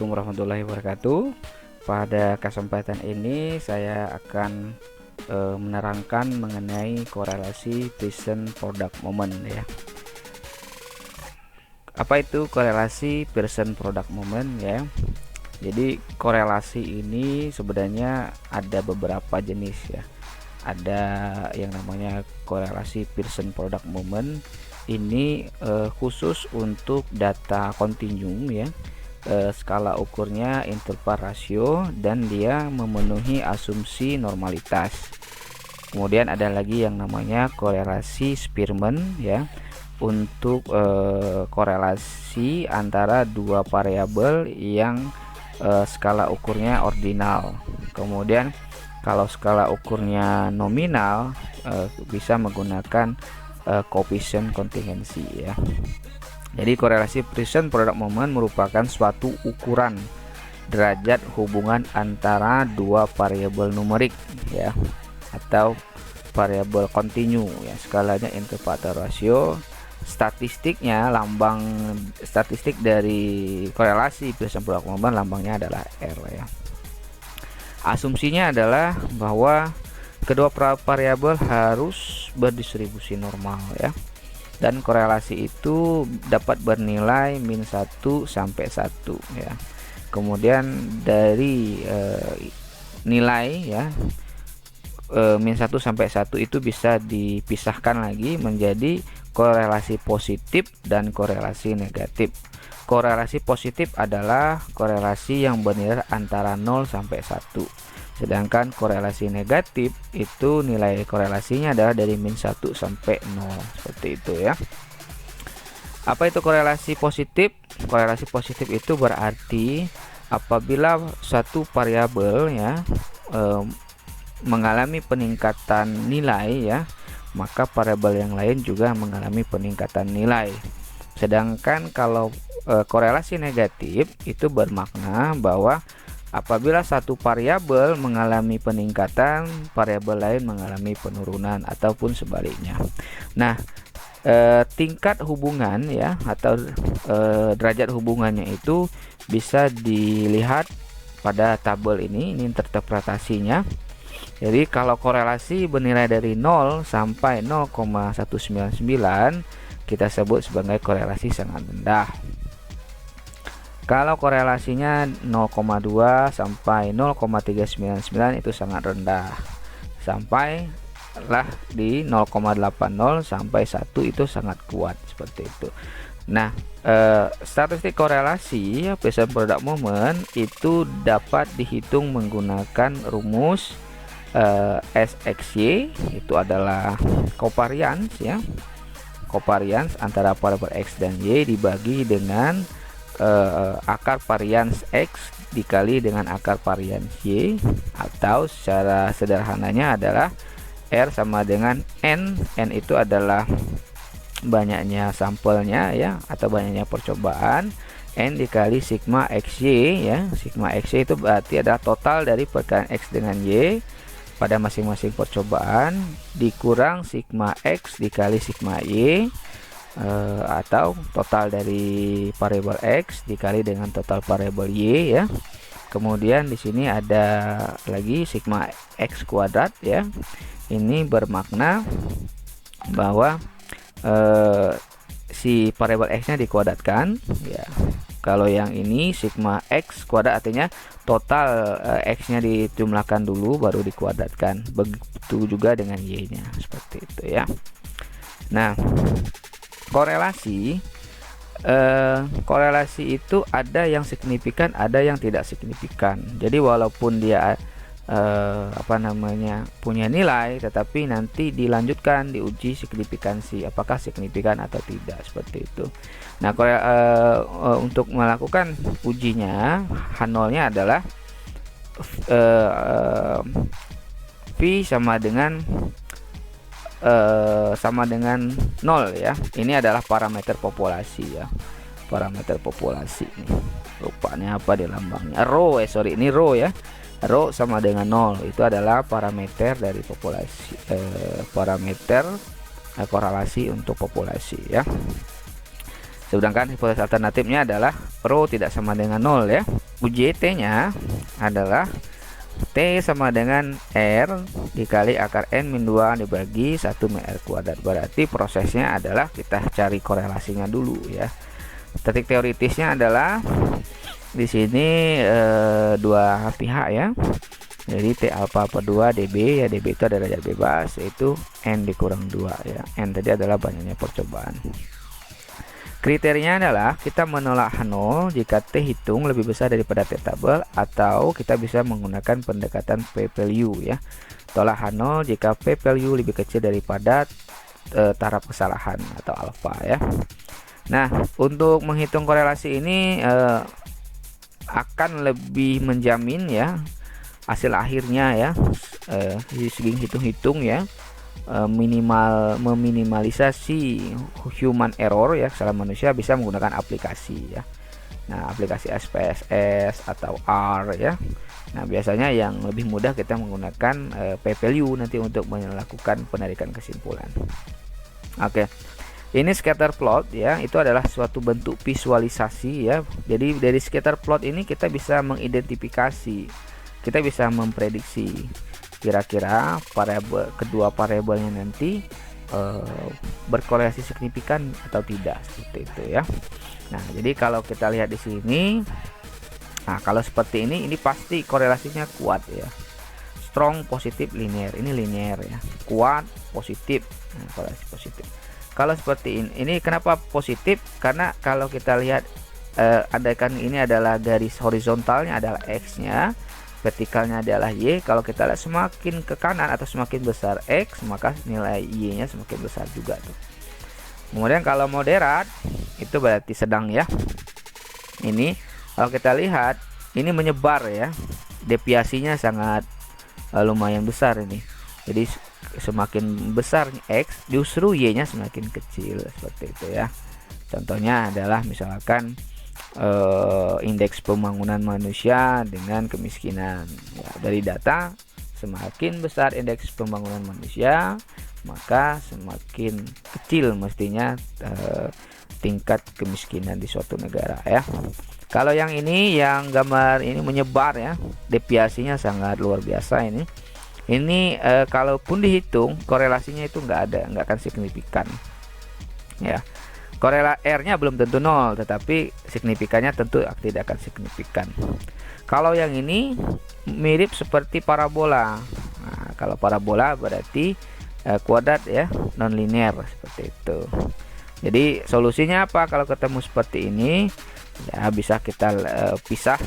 Assalamualaikum warahmatullahi wabarakatuh. Pada kesempatan ini saya akan menerangkan mengenai korelasi Pearson Product Moment ya. Apa itu korelasi Pearson Product Moment ya? Jadi korelasi ini sebenarnya ada beberapa jenis ya. Ada yang namanya korelasi Pearson Product Moment. Ini khusus untuk data kontinu ya. Skala ukurnya interval rasio dan dia memenuhi asumsi normalitas. Kemudian ada lagi yang namanya korelasi Spearman ya, untuk korelasi antara dua variabel yang skala ukurnya ordinal. Kemudian kalau skala ukurnya nominal bisa menggunakan koefisien kontingensi ya. Jadi korelasi Pearson Product Moment merupakan suatu ukuran derajat hubungan antara dua variabel numerik ya, atau variabel kontinu ya. Skalanya interval rasio. Statistiknya, lambang statistik dari korelasi Pearson Product Moment lambangnya adalah R ya. Asumsinya adalah bahwa kedua variabel harus berdistribusi normal ya. Dan korelasi itu dapat bernilai min 1 sampai 1 ya. Kemudian dari nilai ya min 1 sampai 1 itu bisa dipisahkan lagi menjadi korelasi positif dan korelasi negatif. Korelasi positif adalah korelasi yang bernilai antara 0 sampai 1. Sedangkan korelasi negatif itu nilai korelasinya adalah dari min 1 sampai 0, seperti itu ya. Apa itu korelasi positif? Korelasi positif itu berarti apabila satu variabel ya mengalami peningkatan nilai ya, maka variabel yang lain juga mengalami peningkatan nilai. Sedangkan kalau korelasi negatif itu bermakna bahwa apabila satu variabel mengalami peningkatan, variabel lain mengalami penurunan ataupun sebaliknya. Nah, tingkat hubungan ya atau derajat hubungannya itu bisa dilihat pada tabel ini interpretasinya. Jadi kalau korelasi bernilai dari 0 sampai 0,199 kita sebut sebagai korelasi sangat rendah. Kalau korelasinya 0,2 sampai 0,399 itu sangat rendah. Sampai lah di 0,80 sampai 1 itu sangat kuat, seperti itu. Nah, statistik korelasi Pearson Product Moment itu dapat dihitung menggunakan rumus SXY, itu adalah covariance ya. Covariance antara variabel X dan Y dibagi dengan akar varians X dikali dengan akar varians Y, atau secara sederhananya adalah R sama dengan N. N itu adalah banyaknya sampelnya ya, atau banyaknya percobaan. N dikali sigma XY ya. Sigma XY itu berarti adalah total dari perkiraan X dengan Y pada masing-masing percobaan dikurang sigma X dikali sigma Y, atau total dari variabel X dikali dengan total variabel Y ya. Kemudian di sini ada lagi sigma X kuadrat ya. Ini bermakna bahwa si variabel X nya dikuadratkan ya. Kalau yang ini sigma X kuadrat artinya total X nya dijumlahkan dulu baru dikuadratkan. Begitu juga dengan Y nya, seperti itu ya. Nah, korelasi itu ada yang signifikan, ada yang tidak signifikan. Jadi walaupun dia punya nilai, tetapi nanti dilanjutkan diuji signifikansi, apakah signifikan atau tidak, seperti itu. Nah, untuk melakukan ujinya H0-nya adalah V sama dengan 0 ya. Ini adalah parameter populasi ya. Parameter populasi nih. Rupanya apa di lambangnya? Rho ini rho ya. Rho sama dengan 0. Itu adalah parameter dari populasi, parameter korelasi untuk populasi ya. Sedangkan hipotesis alternatifnya adalah rho tidak sama dengan 0 ya. UJT-nya adalah T sama dengan R dikali akar N-2 dibagi 1 min R kuadrat. Berarti prosesnya adalah kita cari korelasinya dulu ya. Statik teoritisnya adalah di sini dua pihak ya. Jadi T alfa per 2 dB ya, dB itu adalah derajat bebas, yaitu N dikurang 2 ya. N tadi adalah banyaknya percobaan. Kriterianya adalah kita menolak H0 jika T hitung lebih besar daripada T tabel, atau kita bisa menggunakan pendekatan P value ya. Tolak H0 jika P value lebih kecil daripada taraf kesalahan atau alfa ya. Nah, untuk menghitung korelasi ini akan lebih menjamin ya hasil akhirnya ya, segi hitung-hitung ya, meminimalisasi human error ya, kesalahan manusia, bisa menggunakan aplikasi ya. Nah, aplikasi SPSS atau R ya. Nah, biasanya yang lebih mudah kita menggunakan p-value nanti untuk melakukan penarikan kesimpulan. Oke. Ini scatter plot ya, itu adalah suatu bentuk visualisasi ya. Jadi dari scatter plot ini kita bisa mengidentifikasi, kita bisa memprediksi kira-kira kedua variabelnya nanti berkorelasi signifikan atau tidak, seperti itu ya. Nah, jadi kalau kita lihat di sini, nah kalau seperti ini pasti korelasinya kuat ya. Strong, positif, linear. Ini linear ya. Kuat, positif. Nah, korelasi positif. Kalau seperti ini kenapa positif? Karena kalau kita lihat andaikan ini adalah garis horizontalnya adalah X-nya, vertikalnya adalah Y. Kalau kita lihat semakin ke kanan atau semakin besar X, maka nilai Y-nya semakin besar juga tuh. Kemudian kalau moderat itu berarti sedang ya. Ini kalau kita lihat ini menyebar ya. Deviasinya sangat lumayan besar ini. Jadi semakin besar X, justru Y-nya semakin kecil, seperti itu ya. Contohnya adalah misalkan indeks pembangunan manusia dengan kemiskinan ya, dari data semakin besar indeks pembangunan manusia, maka semakin kecil mestinya tingkat kemiskinan di suatu negara ya. Kalau yang ini, yang gambar ini menyebar ya, deviasinya sangat luar biasa ini. Ini kalaupun dihitung korelasinya itu nggak akan signifikan ya. R-nya belum tentu 0, tetapi signifikannya tentu tidak akan signifikan. Kalau yang ini mirip seperti parabola. Nah, kalau parabola berarti kuadrat ya, non linear, seperti itu. Jadi solusinya apa kalau ketemu seperti ini? Ya bisa kita pisah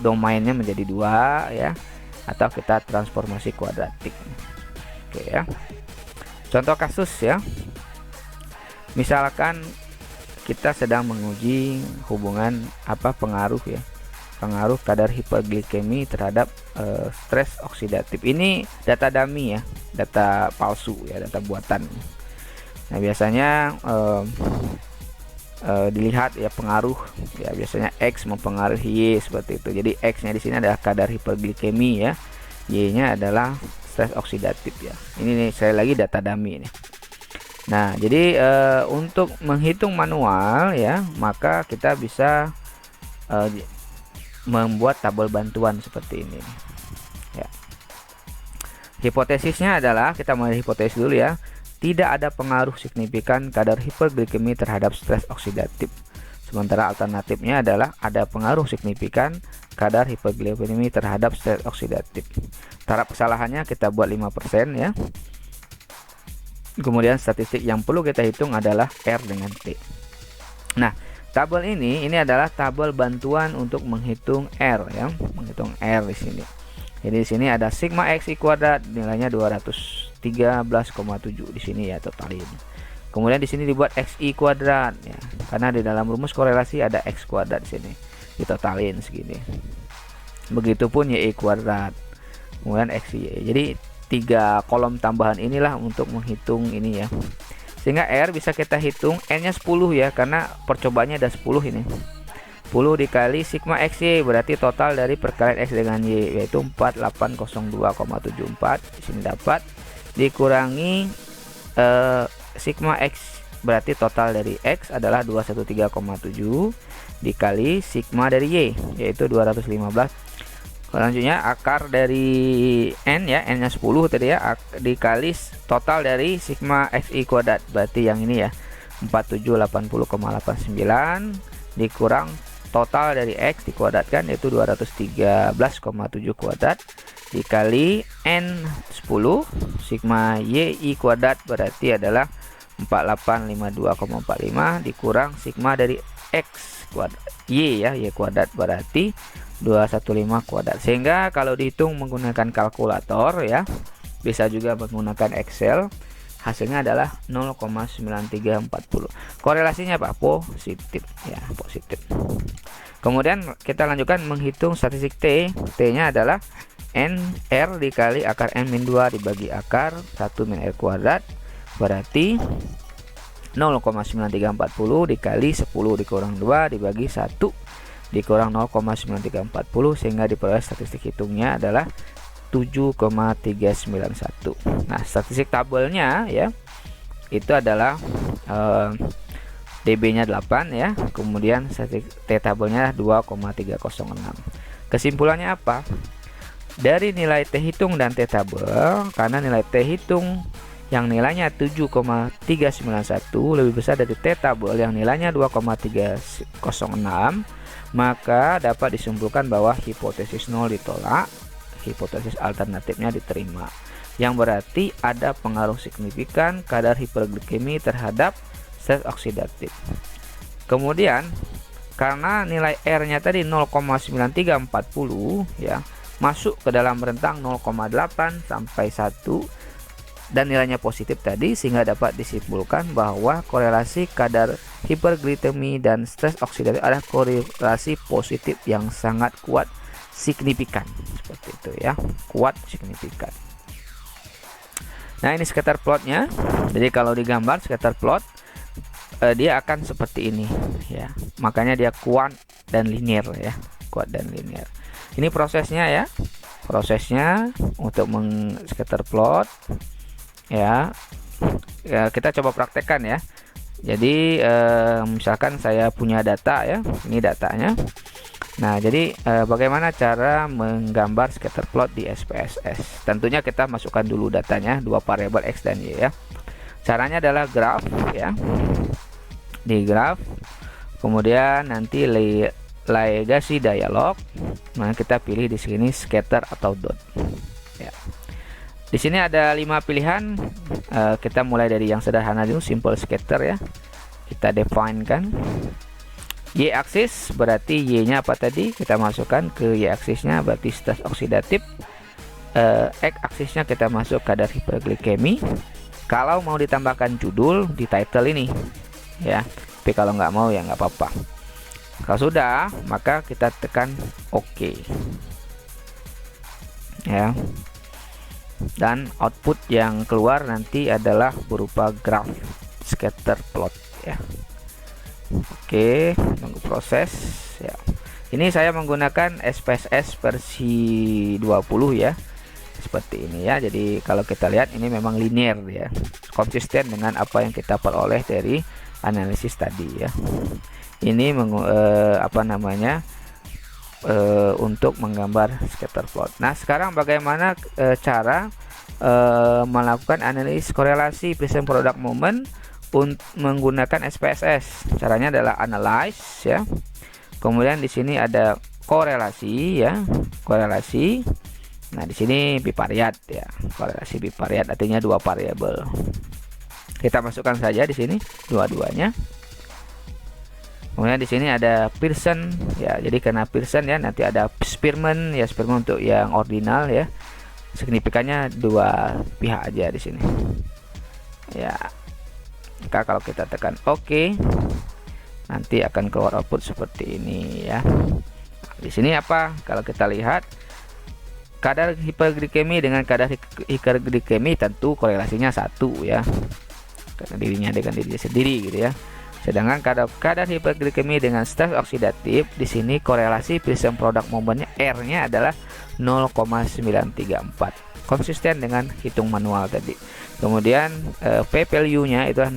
domainnya menjadi 2 ya, atau kita transformasi kuadratik. Oke ya. Contoh kasus ya. Misalkan kita sedang menguji hubungan pengaruh kadar hiperglikemi terhadap stres oksidatif. Ini data dummy ya, data palsu ya, data buatan. Nah, biasanya dilihat ya pengaruh ya, biasanya X mempengaruhi Y, seperti itu. Jadi X-nya di sini adalah kadar hiperglikemi ya, Y-nya adalah stres oksidatif ya. Ini nih, saya lagi data dummy ini. Nah, jadi untuk menghitung manual ya, maka kita bisa membuat tabel bantuan seperti ini ya. Hipotesisnya adalah, kita mulai hipotesis dulu ya, tidak ada pengaruh signifikan kadar hiperglikemi terhadap stres oksidatif. Sementara alternatifnya adalah ada pengaruh signifikan kadar hiperglikemi terhadap stres oksidatif. Taraf kesalahannya kita buat 5% ya. Kemudian statistik yang perlu kita hitung adalah R dengan T. Nah, tabel ini adalah tabel bantuan untuk menghitung R ya, menghitung R di sini. Jadi di sini ada sigma XI kuadrat, nilainya 213,7 di sini ya, totalin. Kemudian di sini dibuat XI kuadrat ya, karena di dalam rumus korelasi ada X kuadrat di sini, ditotalin segini. Begitupun YI kuadrat, kemudian XI. Jadi 3 kolom tambahan inilah untuk menghitung ini ya. Sehingga R bisa kita hitung N-nya 10 ya, karena percobaannya ada 10 ini. 10 dikali sigma XY berarti total dari perkalian X dengan Y, yaitu 4802,74. Di sini dapat dikurangi sigma X berarti total dari X adalah 213,7 dikali sigma dari Y, yaitu 215. Selanjutnya akar dari N ya, N nya 10 tadi ya, dikali total dari sigma XI kuadrat, berarti yang ini ya 4780,89 dikurang total dari X dikuadratkan, yaitu 213,7 kuadrat dikali N 10 sigma YI kuadrat, berarti adalah 4852,45 dikurang sigma dari X kuadrat Y ya, Y kuadrat, berarti 215 kuadrat. Sehingga kalau dihitung menggunakan kalkulator ya, bisa juga menggunakan Excel, hasilnya adalah 0,9340. Korelasinya apa? Positif ya, positif. Kemudian kita lanjutkan menghitung statistik T. T-nya adalah NR dikali akar N-2 dibagi akar 1 min R kuadrat, berarti 0,9340 dikali 10 dikurang 2 dibagi 1 dikurang 0,9340, sehingga diperoleh statistik hitungnya adalah 7,391. Nah, statistik tabelnya ya itu adalah DB-nya 8 ya, kemudian statistik T tabelnya 2,306. Kesimpulannya apa? Dari nilai T hitung dan T tabel, karena nilai T hitung yang nilainya 7,391 lebih besar dari T tabel yang nilainya 2,306, maka dapat disimpulkan bahwa hipotesis 0 ditolak, hipotesis alternatifnya diterima, yang berarti ada pengaruh signifikan kadar hiperglikemi terhadap stres oksidatif. Kemudian karena nilai R-nya tadi 0,9340 ya, masuk ke dalam rentang 0,8 sampai 1 dan nilainya positif tadi, sehingga dapat disimpulkan bahwa korelasi kadar hiperglikemi dan stres oksidatif adalah korelasi positif yang sangat kuat, signifikan, seperti itu ya, kuat, signifikan. Nah, ini scatter plotnya. Jadi kalau digambar scatter plot, dia akan seperti ini ya, makanya dia kuat dan linear ya, kuat dan linear. Ini prosesnya ya, prosesnya untuk scatter plot ya. Kita coba praktekkan ya. Jadi misalkan saya punya data ya, ini datanya. Nah, jadi bagaimana cara menggambar scatter plot di SPSS? Tentunya kita masukkan dulu datanya, dua variabel X dan Y ya. Caranya adalah graph ya, di graph, kemudian nanti legasi dialog. Nah, kita pilih di sini scatter atau dot ya. Di sini ada 5 pilihan. Kita mulai dari yang sederhana dulu, simple scatter ya. Kita define kan Y aksis, berarti Y nya apa tadi, kita masukkan ke Y aksisnya, berarti stres oksidatif. X aksisnya kita masuk kadar hiperglikemi. Kalau mau ditambahkan judul di title ini ya, tapi kalau nggak mau ya nggak apa-apa. Kalau sudah, maka kita tekan OK ya, dan output yang keluar nanti adalah berupa graph scatter plot ya. Oke, tunggu proses ya. Ini saya menggunakan SPSS versi 20 ya, seperti ini ya. Jadi kalau kita lihat ini memang linear ya, konsisten dengan apa yang kita peroleh dari analisis tadi ya. Ini untuk menggambar scatter plot. Nah, sekarang bagaimana cara melakukan analisis korelasi present product moment menggunakan SPSS? Caranya adalah analyze ya. Kemudian di sini ada korelasi ya, korelasi. Nah, di sini bivariat ya. Korelasi bivariat artinya dua variabel. Kita masukkan saja di sini dua-duanya. Kemudian di sini ada Pearson ya. Jadi karena Pearson ya, nanti ada Spearman ya, Spearman untuk yang ordinal ya. Signifikannya dua pihak aja di sini. Ya. Maka kalau kita tekan OK, nanti akan keluar output seperti ini ya. Di sini apa? Kalau kita lihat kadar hiperglikemi dengan kadar hiperglikemi tentu korelasinya satu ya. Karena dirinya dengan dirinya sendiri gitu ya. Sedangkan kadar hiperglikemi dengan stres oksidatif, di sini korelasi present product momennya R-nya adalah 0,934 konsisten dengan hitung manual tadi. Kemudian P value-nya itu 0,000,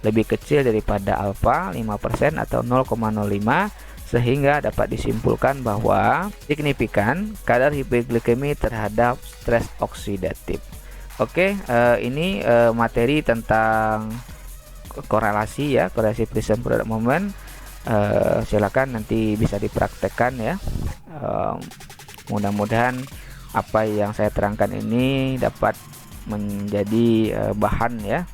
lebih kecil daripada alfa 5% atau 0,05, sehingga dapat disimpulkan bahwa signifikan kadar hiperglikemi terhadap stres oksidatif. Oke, ini materi tentang korelasi ya, korelasi Pearson product moment. Silakan nanti bisa dipraktekkan ya. Mudah-mudahan apa yang saya terangkan ini dapat menjadi bahan ya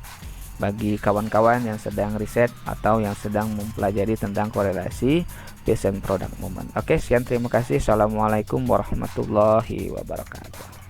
bagi kawan-kawan yang sedang riset atau yang sedang mempelajari tentang korelasi Pearson product moment. Oke, sekian, terima kasih. Assalamualaikum warahmatullahi wabarakatuh.